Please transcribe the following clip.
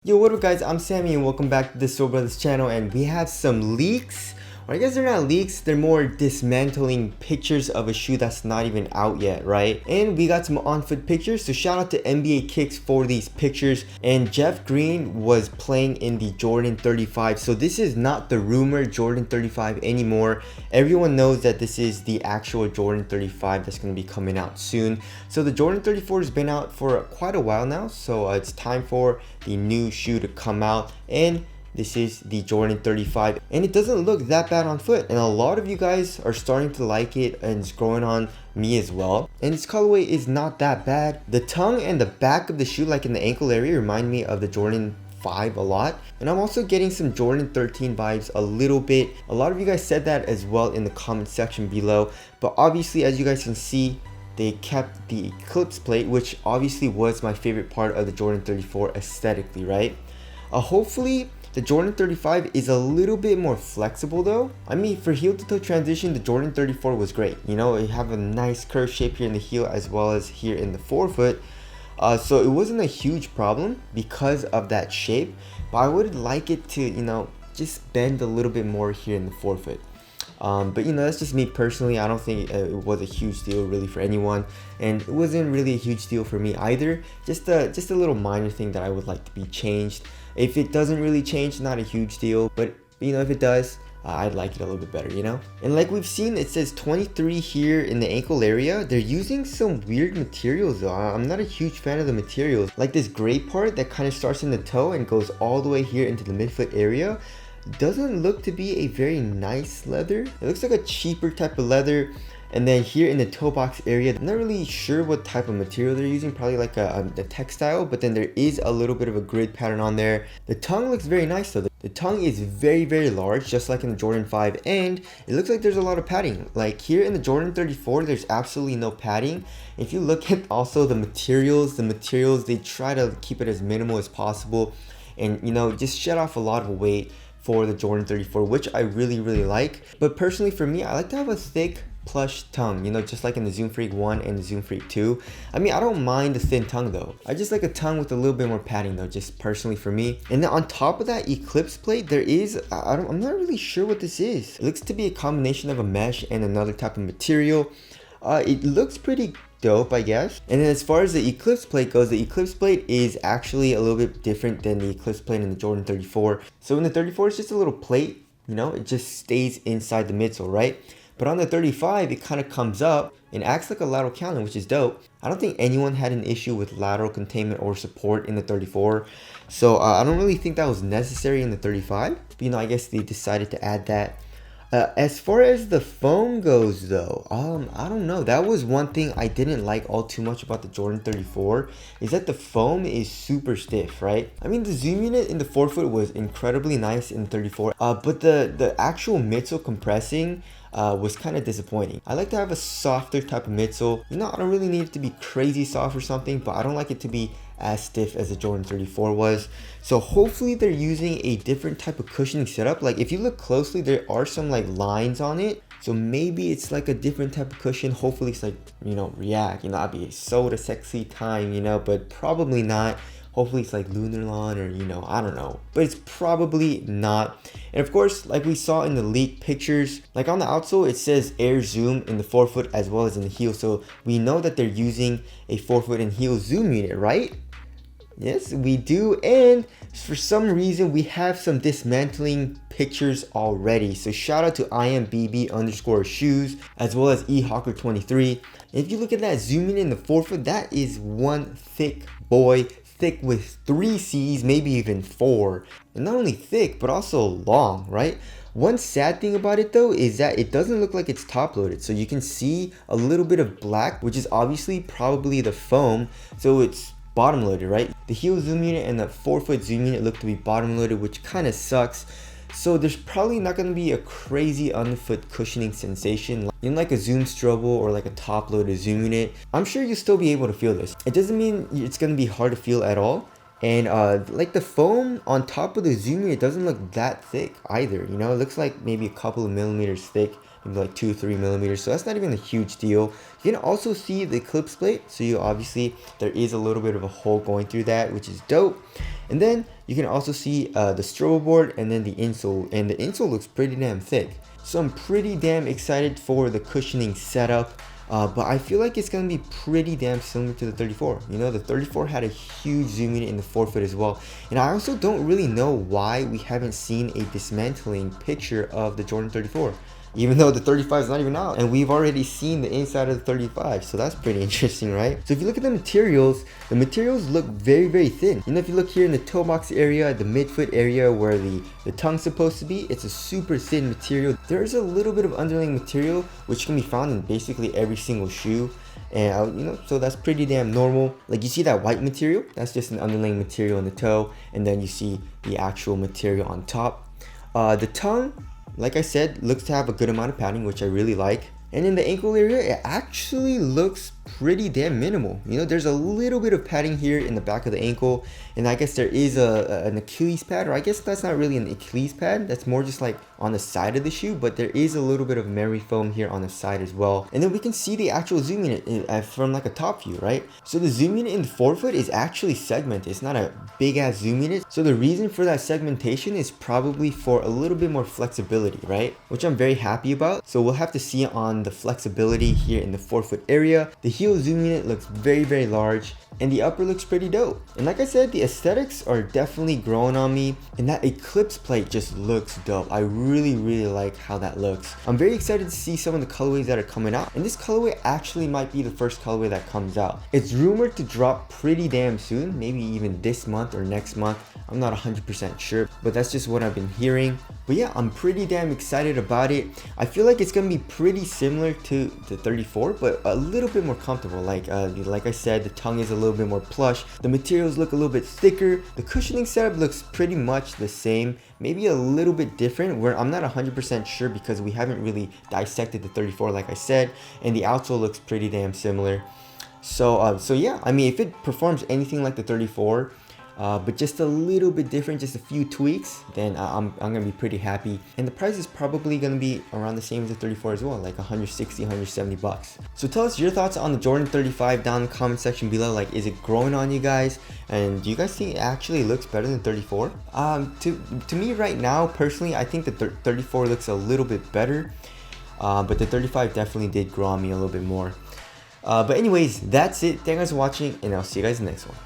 Yo, what up guys, I'm Sammy and welcome back to the Soul Brothers channel, and we have some leaks, or I guess they're not leaks, they're more dismantling pictures of a shoe that's not even out yet, right? And we got some on-foot pictures, so shout out to NBA Kicks for these pictures. And Jeff Green was playing in the Jordan 35, so this is not the rumored Jordan 35 anymore. Everyone knows that this is the actual Jordan 35 that's going to be coming out soon. So the Jordan 34 has been out for quite a while now, so it's time for the new shoe to come out, and this is the Jordan 35, and it doesn't look that bad on foot, and a lot of you guys are starting to like it, and it's growing on me as well. And its colorway is not that bad. The tongue and the back of the shoe, like in the ankle area, remind me of the Jordan 5 a lot, and I'm also getting some Jordan 13 vibes a little bit. A lot of you guys said that as well in the comment section below, but obviously, as you guys can see, they kept the eclipse plate, which obviously was my favorite part of the Jordan 34 aesthetically, right? Hopefully the Jordan 35 is a little bit more flexible though. I mean, for heel to toe transition, the Jordan 34 was great. You know, it have a nice curve shape here in the heel as well as here in the forefoot. So it wasn't a huge problem because of that shape, but I would like it to, you know, just bend a little bit more here in the forefoot. But you know, that's just me personally. I don't think it was a huge deal really for anyone, and it wasn't really a huge deal for me either. Just a little minor thing that I would like to be changed. If it doesn't really change, not a huge deal, but you know, if it does, I'd like it a little bit better, you know? And like we've seen, it says 23 here in the ankle area. They're using some weird materials though. I'm not a huge fan of the materials. Like this gray part that kind of starts in the toe and goes all the way here into the midfoot area doesn't look to be a very nice leather. It looks like a cheaper type of leather. And then here in the toe box area, I'm not really sure what type of material they're using, probably like a textile, but then there is a little bit of a grid pattern on there. The tongue looks very nice though. The tongue is very large, just like in the Jordan 5, and it looks like there's a lot of padding. Like here in the Jordan 34, there's absolutely no padding. If you look at also the materials, they try to keep it as minimal as possible, and you know, just shed off a lot of weight for the Jordan 34, which I really like. But personally for me, I like to have a thick plush tongue, you know, just like in the Zoom Freak 1 and the Zoom Freak 2. I mean, I don't mind the thin tongue though. I just like a tongue with a little bit more padding though, just personally for me. And then on top of that eclipse plate, there is, I'm not really sure what this is. It looks to be a combination of a mesh and another type of material. It looks pretty dope, I guess. And then as far as the eclipse plate goes, the eclipse plate is actually a little bit different than the eclipse plate in the Jordan 34. So in the 34, it's just a little plate, you know, it just stays inside the midsole, right? But on the 35, it kind of comes up and acts like a lateral cannon, which is dope. I don't think anyone had an issue with lateral containment or support in the 34. So I don't really think that was necessary in the 35. But, you know, I guess they decided to add that. As far as the foam goes though, I don't know. That was one thing I didn't like all too much about the Jordan 34, is that the foam is super stiff, right? I mean, the zoom unit in the forefoot was incredibly nice in the 34, but the actual midsole compressing was kind of disappointing. I like to have a softer type of midsole. You know, I don't really need it to be crazy soft or something, but I don't like it to be as stiff as the Jordan 34 was. So hopefully they're using a different type of cushioning setup. Like if you look closely, there are some like lines on it. So maybe it's like a different type of cushion. Hopefully it's like, you know, React, you know, that'd be so the sexy time, you know, but probably not. Hopefully it's like Lunar Lawn or, you know, I don't know, but it's probably not. And of course, like we saw in the leaked pictures, like on the outsole, it says air zoom in the forefoot as well as in the heel. So we know that they're using a forefoot and heel zoom unit, right? Yes, we do. And for some reason, we have some dismantling pictures already. So shout out to IMBB_shoes as well as eHawker23. If you look at that zoom unit in the forefoot, that is one thick boy. Thick with 3 C's, maybe even 4. And not only thick, but also long, right? One sad thing about it though is that it doesn't look like it's top loaded. So you can see a little bit of black, which is obviously probably the foam. So it's bottom loaded, right? The heel zoom unit and the forefoot zoom unit look to be bottom loaded, which kind of sucks. So there's probably not going to be a crazy underfoot cushioning sensation in like a zoom strobo or like a top loaded zoom unit. I'm sure you'll still be able to feel this. It doesn't mean it's going to be hard to feel at all. And like the foam on top of the zoom unit doesn't look that thick either, you know. It looks like maybe a couple of millimeters thick, maybe like 2-3 millimeters, so that's not even a huge deal. You can also see the eclipse plate, so you obviously there is a little bit of a hole going through that, which is dope. And then you can also see the strobo board and then the insole, and the insole looks pretty damn thick. So I'm pretty damn excited for the cushioning setup. But I feel like it's going to be pretty damn similar to the 34. You know, the 34 had a huge zoom unit in the forefoot as well. And I also don't really know why we haven't seen a dismantling picture of the Jordan 34. Even though the 35 is not even out, and we've already seen the inside of the 35, so that's pretty interesting, right? So if you look at the materials look very, very thin. You know, if you look here in the toe box area, the midfoot area where the tongue's supposed to be, it's a super thin material. There's a little bit of underlaying material which can be found in basically every single shoe, and you know, so that's pretty damn normal. Like, you see that white material, that's just an underlaying material in the toe, and then you see the actual material on top. The tongue, like I said, looks to have a good amount of padding, which I really like. And in the ankle area, it actually looks pretty damn minimal. You know, there's a little bit of padding here in the back of the ankle, and I guess there is an Achilles pad, or I guess that's not really an Achilles pad, that's more just like on the side of the shoe, but there is a little bit of memory foam here on the side as well. And then we can see the actual zoom unit from like a top view, right? So the zoom unit in the forefoot is actually segmented. It's not a big ass zoom unit. So the reason for that segmentation is probably for a little bit more flexibility, right? Which I'm very happy about. So we'll have to see on the flexibility here in the forefoot area. The heel zoom unit looks very, very large, and the upper looks pretty dope. And like I said, the aesthetics are definitely growing on me, and that eclipse plate just looks dope. I really, really like how that looks. I'm very excited to see some of the colorways that are coming out, and this colorway actually might be the first colorway that comes out. It's rumored to drop pretty damn soon, maybe even this month or next month. I'm not 100% sure, but that's just what I've been hearing. But yeah, I'm pretty damn excited about it. I feel like it's gonna be pretty similar to the 34, but a little bit more comfortable. Like I said, the tongue is a little bit more plush. The materials look a little bit thicker. The cushioning setup looks pretty much the same, maybe a little bit different, where I'm not 100% sure because we haven't really dissected the 34, like I said, and the outsole looks pretty damn similar. So yeah, I mean, if it performs anything like the 34, but just a little bit different, just a few tweaks, then I'm gonna be pretty happy. And the price is probably gonna be around the same as the 34 as well, like 160, 170 bucks. So tell us your thoughts on the Jordan 35 down in the comment section below. Like, is it growing on you guys? And do you guys think it actually looks better than 34? To me right now, personally, I think the 34 looks a little bit better, but the 35 definitely did grow on me a little bit more. But anyways, that's it. Thank you guys for watching, and I'll see you guys in the next one.